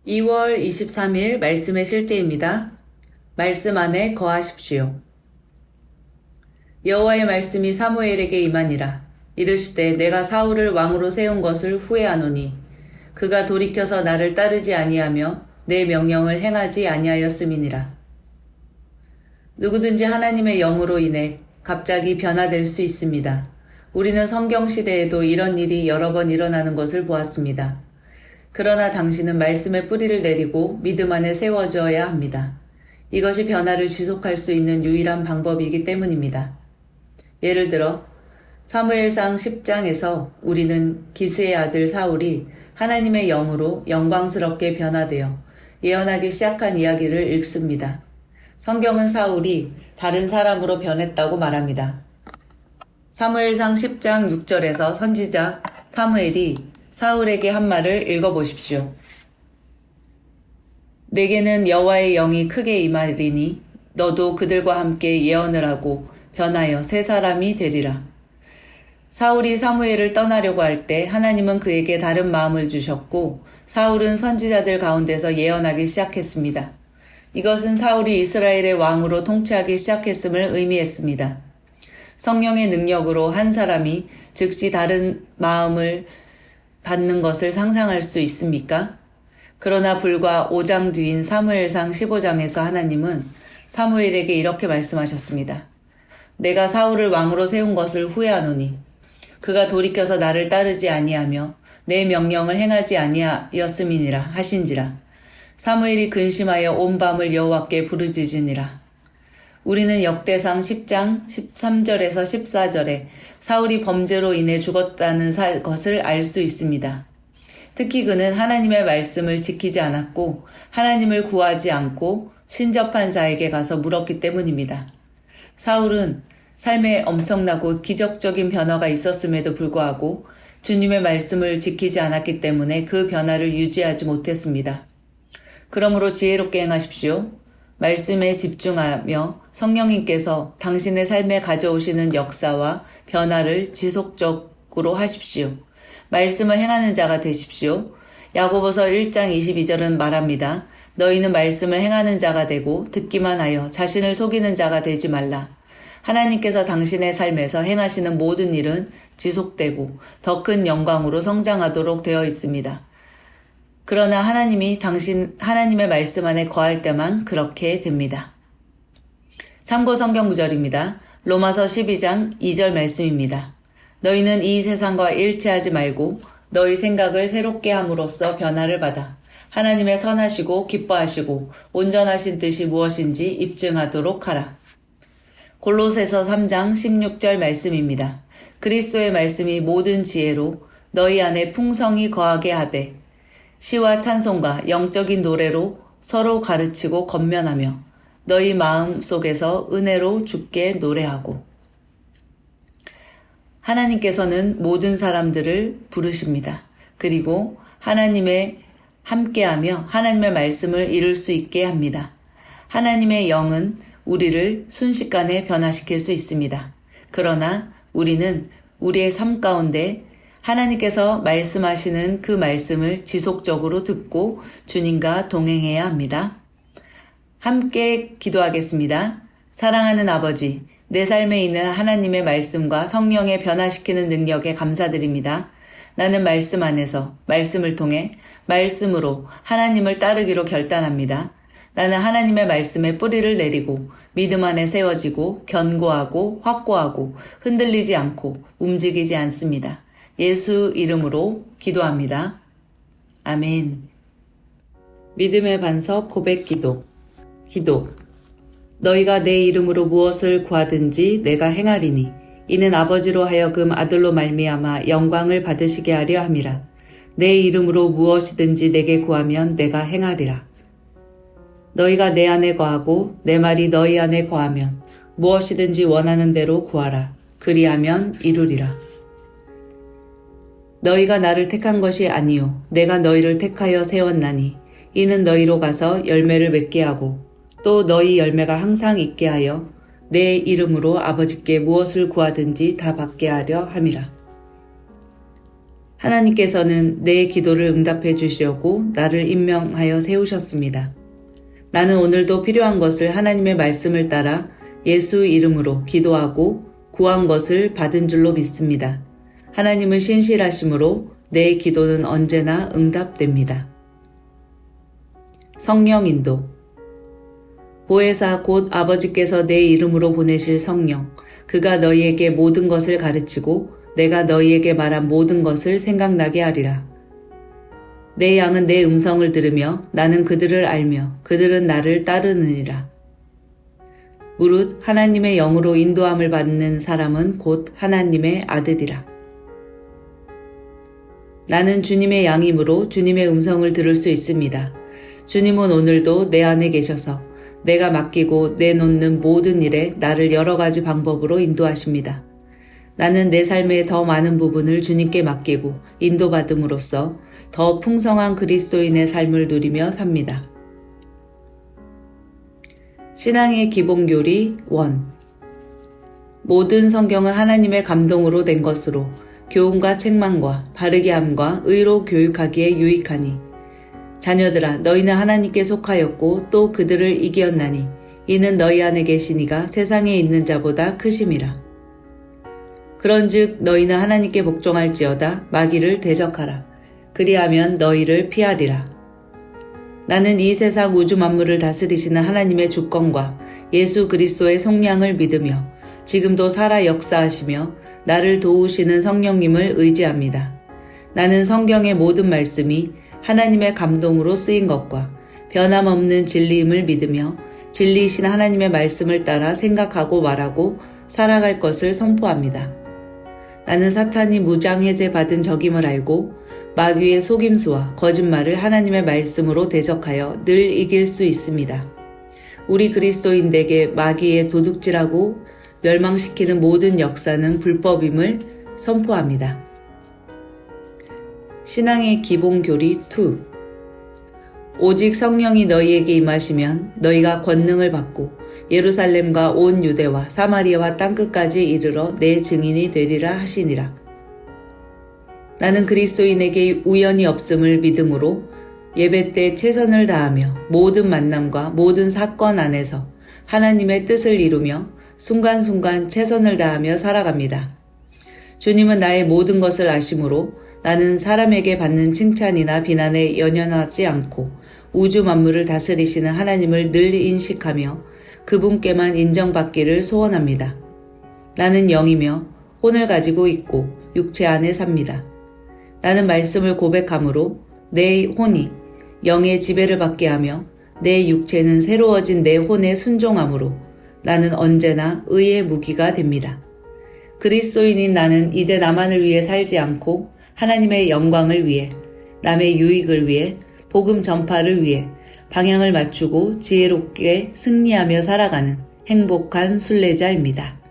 2월 23일 말씀의 실제입니다. 말씀 안에 거하십시오. 여호와의 말씀이 사무엘에게 임하니라. 이르시되 내가 사울을 왕으로 세운 것을 후회하노니 그가 돌이켜서 나를 따르지 아니하며 내 명령을 행하지 아니하였음이니라. 누구든지 하나님의 영으로 인해 갑자기 변화될 수 있습니다. 우리는 성경 시대에도 이런 일이 여러 번 일어나는 것을 보았습니다. 그러나 당신은 말씀의 뿌리를 내리고 믿음 안에 세워져야 합니다. 이것이 변화를 지속할 수 있는 유일한 방법이기 때문입니다. 예를 들어 사무엘상 10장에서 우리는 기스의 아들 사울이 하나님의 영으로 영광스럽게 변화되어 예언하기 시작한 이야기를 읽습니다. 성경은 사울이 다른 사람으로 변했다고 말합니다. 사무엘상 10장 6절에서 선지자 사무엘이 사울에게 한 말을 읽어보십시오. 내게는 여호와의 영이 크게 임하리니 너도 그들과 함께 예언을 하고 변하여 새 사람이 되리라. 사울이 사무엘을 떠나려고 할 때 하나님은 그에게 다른 마음을 주셨고 사울은 선지자들 가운데서 예언하기 시작했습니다. 이것은 사울이 이스라엘의 왕으로 통치하기 시작했음을 의미했습니다. 성령의 능력으로 한 사람이 즉시 다른 마음을 받는 것을 상상할 수 있습니까? 그러나 불과 5장 뒤인 사무엘상 15장에서 하나님은 사무엘에게 이렇게 말씀하셨습니다. 내가 사울을 왕으로 세운 것을 후회하노니 그가 돌이켜서 나를 따르지 아니하며 내 명령을 행하지 아니하였음이니라 하신지라. 사무엘이 근심하여 온 밤을 여호와께 부르짖으니라. 우리는 역대상 10장 13절에서 14절에 사울이 범죄로 인해 죽었다는 것을 알 수 있습니다. 특히 그는 하나님의 말씀을 지키지 않았고 하나님을 구하지 않고 신접한 자에게 가서 물었기 때문입니다. 사울은 삶에 엄청나고 기적적인 변화가 있었음에도 불구하고 주님의 말씀을 지키지 않았기 때문에 그 변화를 유지하지 못했습니다. 그러므로 지혜롭게 행하십시오. 말씀에 집중하며 성령님께서 당신의 삶에 가져오시는 역사와 변화를 지속적으로 하십시오. 말씀을 행하는 자가 되십시오. 야고보서 1장 22절은 말합니다. 너희는 말씀을 행하는 자가 되고 듣기만 하여 자신을 속이는 자가 되지 말라. 하나님께서 당신의 삶에서 행하시는 모든 일은 지속되고 더 큰 영광으로 성장하도록 되어 있습니다. 그러나 하나님의 말씀 안에 거할 때만 그렇게 됩니다. 참고 성경 구절입니다. 로마서 12장 2절 말씀입니다. 너희는 이 세상과 일치하지 말고 너희 생각을 새롭게 함으로써 변화를 받아 하나님의 선하시고 기뻐하시고 온전하신 뜻이 무엇인지 입증하도록 하라. 골로새서 3장 16절 말씀입니다. 그리스도의 말씀이 모든 지혜로 너희 안에 풍성히 거하게 하되 시와 찬송과 영적인 노래로 서로 가르치고 권면하며 너희 마음 속에서 은혜로 주께 노래하고. 하나님께서는 모든 사람들을 부르십니다. 그리고 하나님의 함께하며 하나님의 말씀을 이룰 수 있게 합니다. 하나님의 영은 우리를 순식간에 변화시킬 수 있습니다. 그러나 우리는 우리의 삶 가운데 하나님께서 말씀하시는 그 말씀을 지속적으로 듣고 주님과 동행해야 합니다. 함께 기도하겠습니다. 사랑하는 아버지, 내 삶에 있는 하나님의 말씀과 성령의 변화시키는 능력에 감사드립니다. 나는 말씀 안에서 말씀을 통해 말씀으로 하나님을 따르기로 결단합니다. 나는 하나님의 말씀에 뿌리를 내리고 믿음 안에 세워지고 견고하고 확고하고 흔들리지 않고 움직이지 않습니다. 예수 이름으로 기도합니다. 아멘. 믿음의 반석 고백 기도. 너희가 내 이름으로 무엇을 구하든지 내가 행하리니 이는 아버지로 하여금 아들로 말미암아 영광을 받으시게 하려 함이라. 내 이름으로 무엇이든지 내게 구하면 내가 행하리라. 너희가 내 안에 거하고 내 말이 너희 안에 거하면 무엇이든지 원하는 대로 구하라. 그리하면 이루리라. 너희가 나를 택한 것이 아니요 내가 너희를 택하여 세웠나니 이는 너희로 가서 열매를 맺게 하고 또 너희 열매가 항상 있게 하여 내 이름으로 아버지께 무엇을 구하든지 다 받게 하려 함이라. 하나님께서는 내 기도를 응답해 주시려고 나를 임명하여 세우셨습니다. 나는 오늘도 필요한 것을 하나님의 말씀을 따라 예수 이름으로 기도하고 구한 것을 받은 줄로 믿습니다. 하나님은 신실하심으로 내 기도는 언제나 응답됩니다. 성령 인도. 보혜사 곧 아버지께서 내 이름으로 보내실 성령, 그가 너희에게 모든 것을 가르치고 내가 너희에게 말한 모든 것을 생각나게 하리라. 내 양은 내 음성을 들으며 나는 그들을 알며 그들은 나를 따르느니라. 무릇 하나님의 영으로 인도함을 받는 사람은 곧 하나님의 아들이라. 나는 주님의 양이므로 주님의 음성을 들을 수 있습니다. 주님은 오늘도 내 안에 계셔서 내가 맡기고 내놓는 모든 일에 나를 여러 가지 방법으로 인도하십니다. 나는 내 삶의 더 많은 부분을 주님께 맡기고 인도받음으로써 더 풍성한 그리스도인의 삶을 누리며 삽니다. 신앙의 기본교리 1. 모든 성경은 하나님의 감동으로 된 것으로 교훈과 책망과 바르게 함과 의로 교육하기에 유익하니 자녀들아 너희는 하나님께 속하였고 또 그들을 이기었나니 이는 너희 안에 계신 이가 세상에 있는 자보다 크심이라. 그런즉 너희는 하나님께 복종할지어다 마귀를 대적하라. 그리하면 너희를 피하리라. 나는 이 세상 우주 만물을 다스리시는 하나님의 주권과 예수 그리스도의 속량을 믿으며 지금도 살아 역사하시며 나를 도우시는 성령님을 의지합니다. 나는 성경의 모든 말씀이 하나님의 감동으로 쓰인 것과 변함없는 진리임을 믿으며 진리이신 하나님의 말씀을 따라 생각하고 말하고 살아갈 것을 선포합니다. 나는 사탄이 무장해제 받은 적임을 알고 마귀의 속임수와 거짓말을 하나님의 말씀으로 대적하여 늘 이길 수 있습니다. 우리 그리스도인에게 마귀의 도둑질하고 멸망시키는 모든 역사는 불법임을 선포합니다. 신앙의 기본교리 2. 오직 성령이 너희에게 임하시면 너희가 권능을 받고 예루살렘과 온 유대와 사마리아와 땅끝까지 이르러 내 증인이 되리라 하시니라. 나는 그리스도인에게 우연이 없음을 믿음으로 예배 때 최선을 다하며 모든 만남과 모든 사건 안에서 하나님의 뜻을 이루며 순간순간 최선을 다하며 살아갑니다. 주님은 나의 모든 것을 아심으로 나는 사람에게 받는 칭찬이나 비난에 연연하지 않고 우주 만물을 다스리시는 하나님을 늘 인식하며 그분께만 인정받기를 소원합니다. 나는 영이며 혼을 가지고 있고 육체 안에 삽니다. 나는 말씀을 고백함으로 내 혼이 영의 지배를 받게 하며 내 육체는 새로워진 내 혼에 순종함으로 나는 언제나 의의 무기가 됩니다. 그리스도인인 나는 이제 나만을 위해 살지 않고 하나님의 영광을 위해, 남의 유익을 위해, 복음 전파를 위해 방향을 맞추고 지혜롭게 승리하며 살아가는 행복한 순례자입니다.